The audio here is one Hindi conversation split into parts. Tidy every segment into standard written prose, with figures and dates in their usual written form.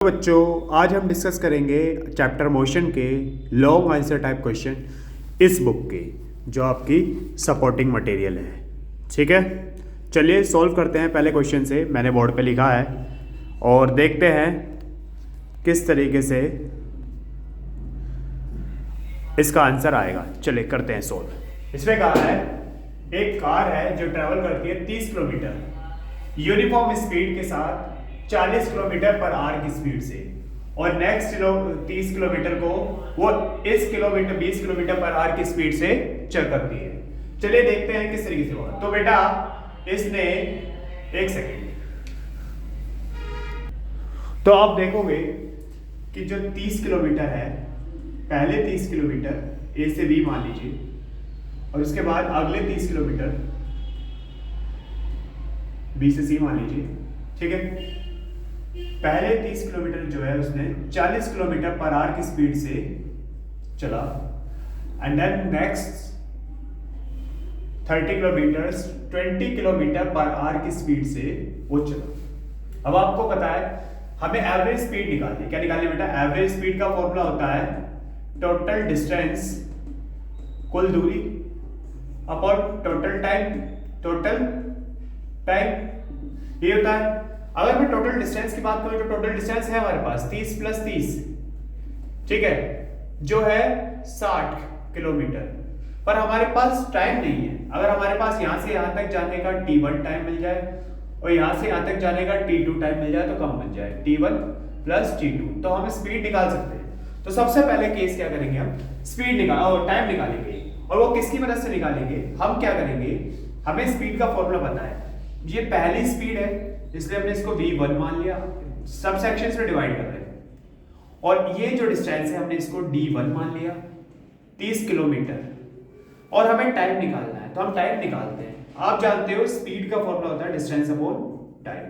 बच्चों, आज हम डिस्कस करेंगे चैप्टर मोशन के लॉन्ग आंसर टाइप क्वेश्चन इस बुक के, जो आपकी सपोर्टिंग मटेरियल है। ठीक है, चलिए सॉल्व करते हैं पहले क्वेश्चन से। मैंने बोर्ड पे लिखा है और देखते हैं किस तरीके से इसका आंसर आएगा। चलिए करते हैं सॉल्व। इसमें कहा है एक कार है जो ट्रैवल करती है 30 किलोमीटर यूनिफॉर्म स्पीड के साथ 40 किलोमीटर पर आवर की स्पीड से, और नेक्स्ट 30 किलोमीटर को वो इस 20 किलोमीटर पर आवर की स्पीड से चल करती है। चलिए देखते हैं किस तरीके से होगा। तो बेटा इसने एक सेकेंड, तो आप देखोगे कि जो 30 किलोमीटर है, पहले 30 किलोमीटर ए से बी मान लीजिए, और उसके बाद अगले 30 किलोमीटर बी से सी मान लीजिए। ठीक है, पहले 30 किलोमीटर जो है उसने 40 किलोमीटर पर आवर की स्पीड से चला, and then next 30 kilometre 20 kilometre per hour की स्पीड से वो चला। अब आपको पता है हमें एवरेज स्पीड निकालनी है। क्या निकालनी है बेटा? एवरेज स्पीड का फॉर्मूला होता है टोटल डिस्टेंस, कुल दूरी, अपॉन टोटल टाइम। ये होता है। अगर मैं टोटल डिस्टेंस की बात करूं तो टोटल डिस्टेंस है हमारे पास 30 + 30, ठीक है, जो है 60 किलोमीटर, पर हमारे पास टाइम नहीं है। अगर हमारे पास यहां से यहां तक जाने का t1 टाइम मिल जाए और यहां से यहां तक जाने का t2 टाइम मिल जाए तो कम मिल जाए, t1 + t2, तो हम स्पीड निकाल सकते हैं। तो सबसे पहले केस क्या करेंगे, हम स्पीड और टाइम निकालेंगे। और वो किसकी मदद से निकालेंगे? हम क्या करेंगे, हमें स्पीड का फॉर्मूला पता है। ये पहली स्पीड है इसलिए हमने इसको v1 मान लिया, सब सेक्शंस में डिवाइड कर रहे हैं, और ये जो डिस्टेंस है हमने इसको d1 मान लिया, 30 किलोमीटर, और हमें टाइम निकालना है तो हम टाइम निकालते हैं। आप जानते हो स्पीड का फॉर्मूला होता है डिस्टेंस अपॉन टाइम।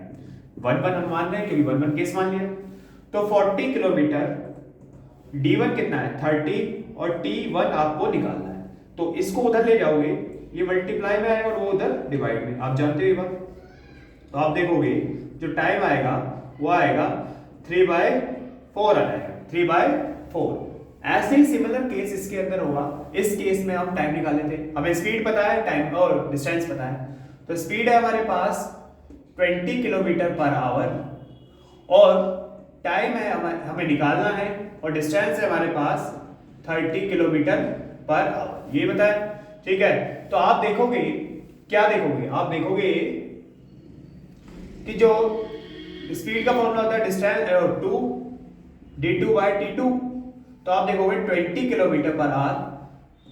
1 हम मान रहे हैं क्योंकि 1 केस मान लिया। तो 40 किलोमीटर, d1 कितना है 30, और t1 आपको निकालना है। तो इसको उधर ले जाओगे, ये मल्टीप्लाई में आएगा और वो उधर डिवाइड में, आप जानते हो ये बात। तो आप देखोगे जो टाइम आएगा वो आएगा 3/4 आएगा, 3/4। ऐसे ही सिमिलर केस इसके अंदर होगा। इस केस में हम टाइम निकाले थे, हमें स्पीड पता है, टाइम और डिस्टेंस पता है। तो स्पीड है हमारे पास 20 किलोमीटर पर आवर, और टाइम है हमें निकालना है, और डिस्टेंस है हमारे पास 30 किलोमीटर पर आवर, ये बताया। ठीक है, तो आप देखोगे, क्या देखोगे, आप देखोगे कि जो स्पीड का फॉर्मूला होता है डिस्टेंस 2 d2/t2, तो आप देखोगे 20 किलोमीटर पर आवर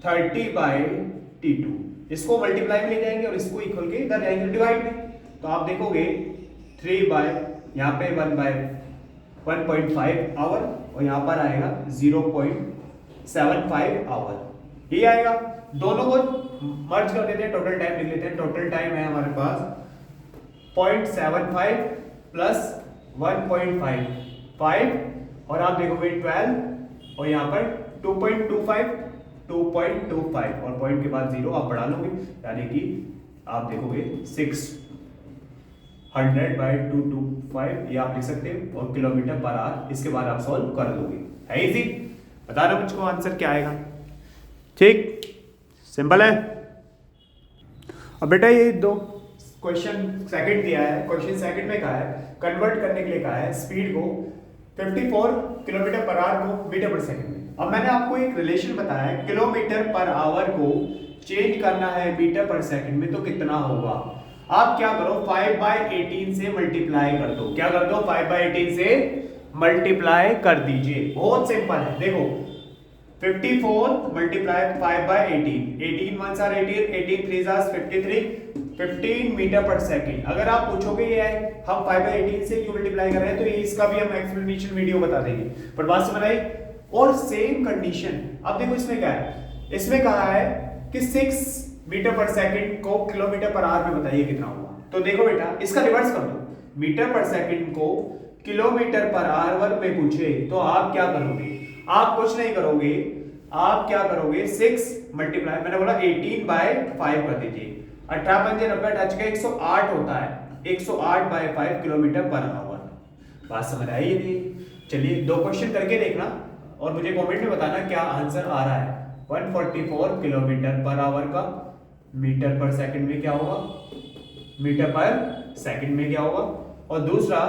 30/t2, इसको मल्टीप्लाई में ले जाएंगे और इसको इक्वल के इधर जाएंगे डिवाइड में। तो आप देखोगे 3 यहाँ पे 1/1.5 आवर, और यहाँ पर आएगा 0.75 आवर, ये आएगा। दोनों को मर्ज कर देते हैं, टोटल टाइम लिख लेते हैं। टोटल टाइम है हमारे पास 0.75 + 1.55, और आप देखोगे 12, और यहाँ पर 2.25, और पॉइंट के बाद 0 आप बढ़ा लोगे, यानी कि आप देखोगे 600/225, ये आप लिख सकते हो, और किलोमीटर पर आवर। इसके बाद आप सॉल्व कर लोगे, है इजी। बता दो मुझको आंसर क्या आएगा। ठीक, सिंपल है। अब बेटा ये दो क्वेश्चन सेकंड दिया है, क्वेश्चन सेकंड में कहा है कन्वर्ट करने के लिए कहा है स्पीड को 54 किलोमीटर पर आवर को मीटर पर सेकंड में। अब मैंने आपको एक रिलेशन बताया है, किलोमीटर पर आवर को चेंज करना है मीटर पर सेकंड में तो कितना होगा। आप क्या करो, 5/18 से मल्टीप्लाई कर दो। क्या कर दो? 5/18 से मल्टीप्लाई कर दीजिए। बहुत सिंपल है, देखो 54 × 5/18, 18 1s are 18, 18 3s are 53, 15 metre पर सेकंड। अगर आप पूछोगे ये है हम 5/18 से क्यों मल्टीप्लाई कर रहे हैं, तो ये इसका भी हम एक्सप्लेनेशन वीडियो बता देंगे, पर बात समझ आई। और सेम कंडीशन, अब देखो इसमें क्या है, इसमें कहा है कि 6 मीटर पर सेकंड को किलोमीटर पर आवर में बताइए कितना होगा। तो देखो बेटा इसका रिवर्स कर दो, मीटर पर सेकंड को किलोमीटर पर आवर में पूछे तो आप क्या करोगे, आप कुछ नहीं करोगे, आप क्या करोगे 6 मल्टीप्लाई, मैंने बोला 18/5 कर दीजिए, 18 पंजे 90, टच का 108 होता है, 108/5 किलोमीटर पर आवर। बात समझ आई? चलिए 2 क्वेश्चन करके देखना और मुझे कमेंट में बताना क्या आंसर आ रहा है। 144 किलोमीटर पर आवर का मीटर पर सेकंड में क्या होगा, मीटर पर सेकंड में क्या होगा। और दूसरा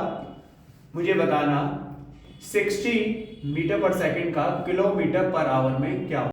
मुझे बताना 60 मीटर पर सेकंड का किलोमीटर पर आवर में क्या होगा।